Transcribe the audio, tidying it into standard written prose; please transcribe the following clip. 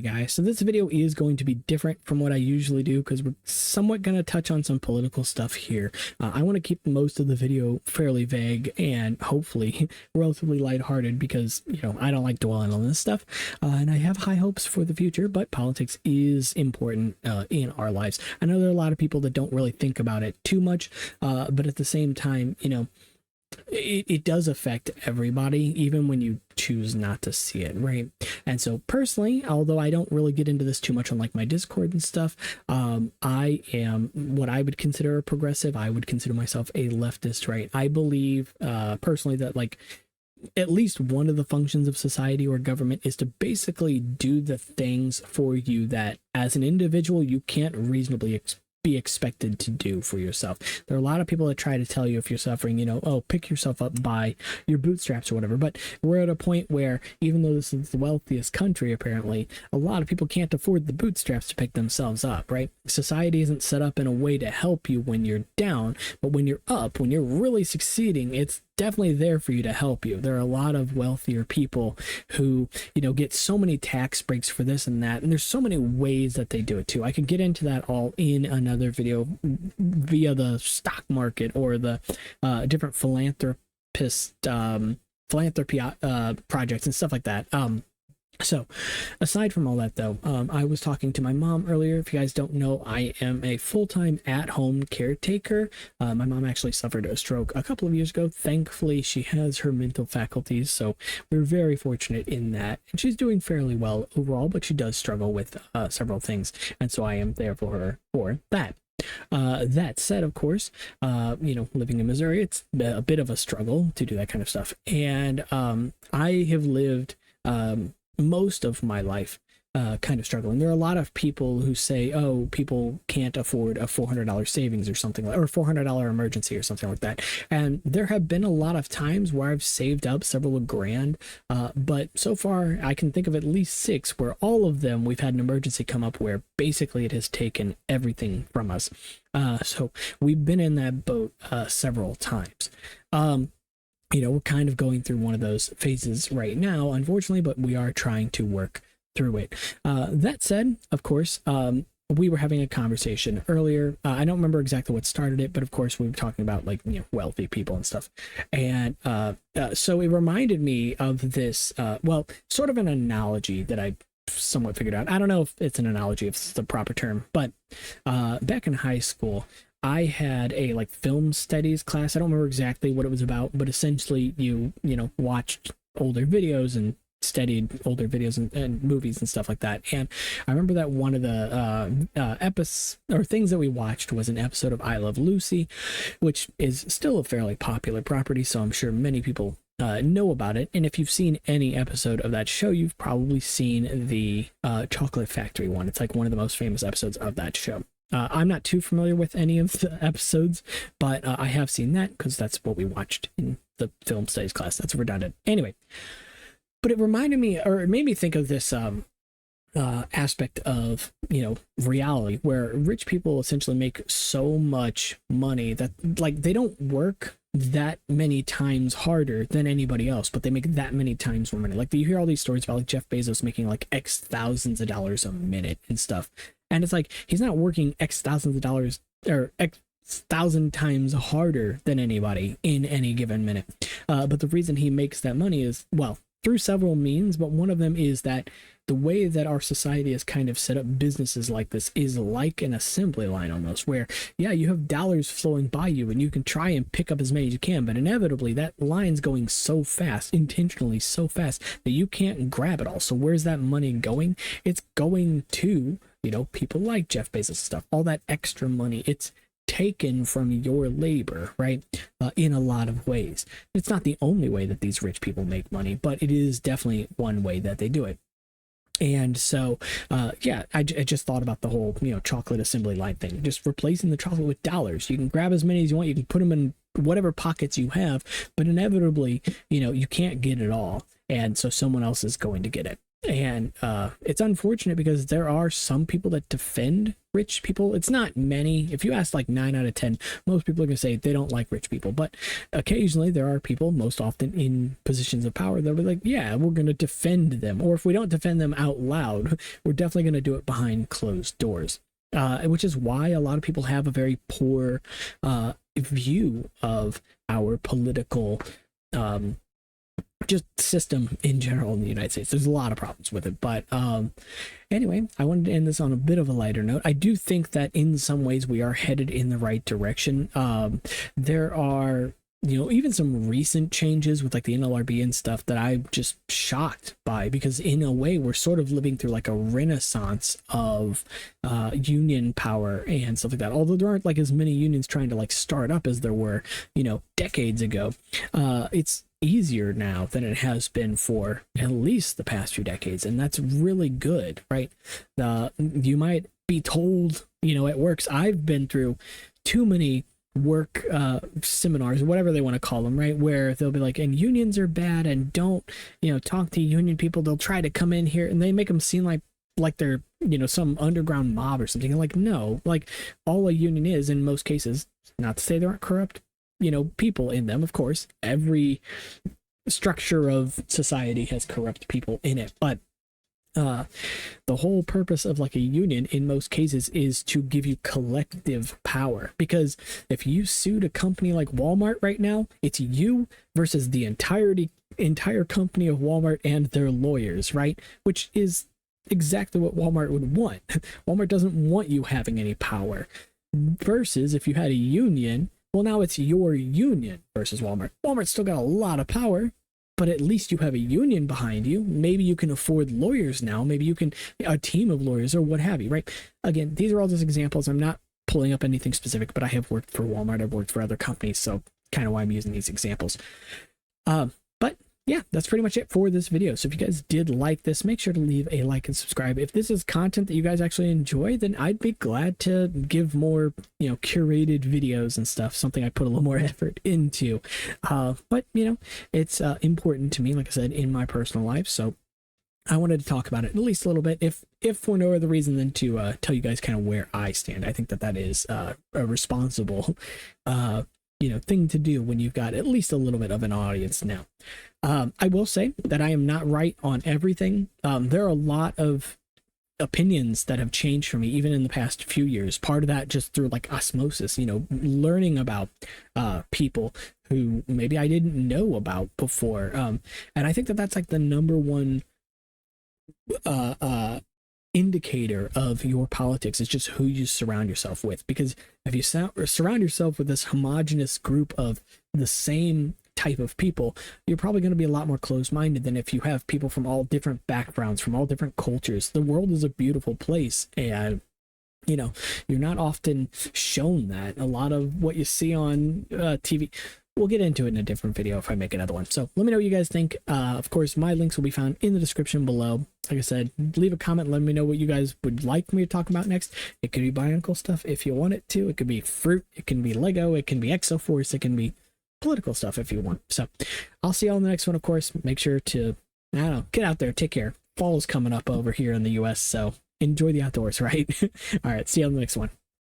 Guys, so this video is going to be different from what I usually do because we're somewhat going to touch on some political stuff here. I want to keep most of the video fairly vague and hopefully relatively lighthearted because, I don't like dwelling on this stuff, and I have high hopes for the future, but politics is important in our lives. I know there are a lot of people that don't really think about it too much, but at the same time, it does affect everybody, even when you choose not to see it, right? And so personally, although I don't really get into this too much on like my Discord and stuff, I am what I would consider a progressive. I would consider myself a leftist, right? I believe personally that like at least one of the functions of society or government is to basically do the things for you that as an individual you can't reasonably be expected to do for yourself. There are a lot of people that try to tell you if you're suffering, oh, pick yourself up by your bootstraps or whatever. But we're at a point where even though this is the wealthiest country, apparently, a lot of people can't afford the bootstraps to pick themselves up, right? Society isn't set up in a way to help you when you're down, but when you're up, when you're really succeeding, it's definitely there for you to help you. There are a lot of wealthier people who, get so many tax breaks for this and that, and there's so many ways that they do it too. I could get into that all in another video via the stock market or the different philanthropy projects and stuff like that. So aside from all that though, I was talking to my mom earlier. If you guys don't know, I am a full-time at-home caretaker. My mom actually suffered a stroke a couple of years ago. Thankfully, she has her mental faculties, so we're very fortunate in that. And she's doing fairly well overall, but she does struggle with several things, and so I am there for her for that. That said, of course, living in Missouri, it's a bit of a struggle to do that kind of stuff. And I have lived most of my life kind of struggling. There are a lot of people who say, oh, people can't afford a $400 savings or something like, or $400 emergency or something like that. And there have been a lot of times where I've saved up several grand, but so far I can think of at least 6 where all of them we've had an emergency come up where basically it has taken everything from us. So we've been in that boat several times. We're kind of going through one of those phases right now, unfortunately, but we are trying to work through it. That said, of course, we were having a conversation earlier. I don't remember exactly what started it, but of course we were talking about like, wealthy people and stuff. And so it reminded me of this, sort of an analogy that I somewhat figured out. I don't know if it's an analogy, if it's the proper term, but back in high school, I had a like film studies class. I don't remember exactly what it was about, but essentially you watched older videos and studied older videos and movies and stuff like that. And I remember that one of the episodes or things that we watched was an episode of I Love Lucy, which is still a fairly popular property, so I'm sure many people know about it. And if you've seen any episode of that show, you've probably seen the Chocolate Factory one. It's like one of the most famous episodes of that show. I'm not too familiar with any of the episodes, but I have seen that because that's what we watched in the film studies class. That's redundant. Anyway, but it reminded me, or it made me think of this aspect of, reality where rich people essentially make so much money that like they don't work that many times harder than anybody else, but they make that many times more money. Like you hear all these stories about like Jeff Bezos making like X thousands of dollars a minute and stuff. And it's like, he's not working X thousands of dollars or X 1,000 times harder than anybody in any given minute. But the reason he makes that money is, well, through several means, but one of them is that the way that our society has kind of set up businesses like this is like an assembly line almost, where, yeah, you have dollars flowing by you and you can try and pick up as many as you can, but inevitably that line's going so fast, intentionally so fast, that you can't grab it all. So where's that money going? It's going to, people like Jeff Bezos stuff, all that extra money. It's taken from your labor, right? In a lot of ways. It's not the only way that these rich people make money, but it is definitely one way that they do it. And so, I just thought about the whole, chocolate assembly line thing, just replacing the chocolate with dollars. You can grab as many as you want. You can put them in whatever pockets you have, but inevitably, you can't get it all. And so someone else is going to get it. And it's unfortunate because there are some people that defend rich people. It's not many. If you ask like 9 out of 10, most people are going to say they don't like rich people. But occasionally there are people, most often in positions of power, that are like, yeah, we're going to defend them. Or if we don't defend them out loud, we're definitely going to do it behind closed doors. Which is why a lot of people have a very poor view of our political just system in general in the United States. There's a lot of problems with it, but anyway, I wanted to end this on a bit of a lighter note. I do think that in some ways we are headed in the right direction. There are, even some recent changes with like the NLRB and stuff that I'm just shocked by, because in a way we're sort of living through like a renaissance of union power and stuff like that. Although there aren't like as many unions trying to like start up as there were, decades ago. It's easier now than it has been for at least the past few decades, and that's really good, right? You might be told, at works, I've been through too many work seminars, whatever they want to call them, right, where they'll be like, and unions are bad, and don't talk to union people. They'll try to come in here and they make them seem like they're some underground mob or something. Like, no, like all a union is in most cases, not to say there aren't corrupt people in them, of course. Every structure of society has corrupt people in it, but the whole purpose of like a union in most cases is to give you collective power. Because if you sued a company like Walmart right now, it's you versus the entire company of Walmart and their lawyers, right? Which is exactly what Walmart would want. Walmart doesn't want you having any power. Versus if you had a union, well, now it's your union versus Walmart. Walmart's still got a lot of power, but at least you have a union behind you. Maybe you can afford lawyers now. Maybe you can, a team of lawyers or what have you, right? Again, these are all just examples. I'm not pulling up anything specific, but I have worked for Walmart. I've worked for other companies, so kind of why I'm using these examples. But yeah, that's pretty much it for this video. So if you guys did like this, make sure to leave a like and subscribe. If this is content that you guys actually enjoy, then I'd be glad to give more, curated videos and stuff, something I put a little more effort into. But, it's important to me, like I said, in my personal life. So I wanted to talk about it at least a little bit, if for no other reason than to tell you guys kind of where I stand. I think that is a responsible thing to do when you've got at least a little bit of an audience now. I will say that I am not right on everything. There are a lot of opinions that have changed for me even in the past few years. Part of that just through like osmosis, learning about people who maybe I didn't know about before. And I think that that's like the number one indicator of your politics, is just who you surround yourself with. Because if you surround yourself with this homogenous group of the same type of people, you're probably going to be a lot more closed-minded than if you have people from all different backgrounds, from all different cultures. The world is a beautiful place, and you're not often shown that. A lot of what you see on TV, we'll get into it in a different video if I make another one. So let me know what you guys think. Of course, my links will be found in the description below. Like I said, leave a comment, let me know what you guys would like me to talk about next. It could be bionicle stuff if you want it to. It could be fruit, it can be Lego, it can be Exoforce, it can be political stuff if you want. So I'll see y'all in the next one. Of course, make sure to, get out there, take care. Fall's coming up over here in the US, so enjoy the outdoors, right? All right, see you on the next one.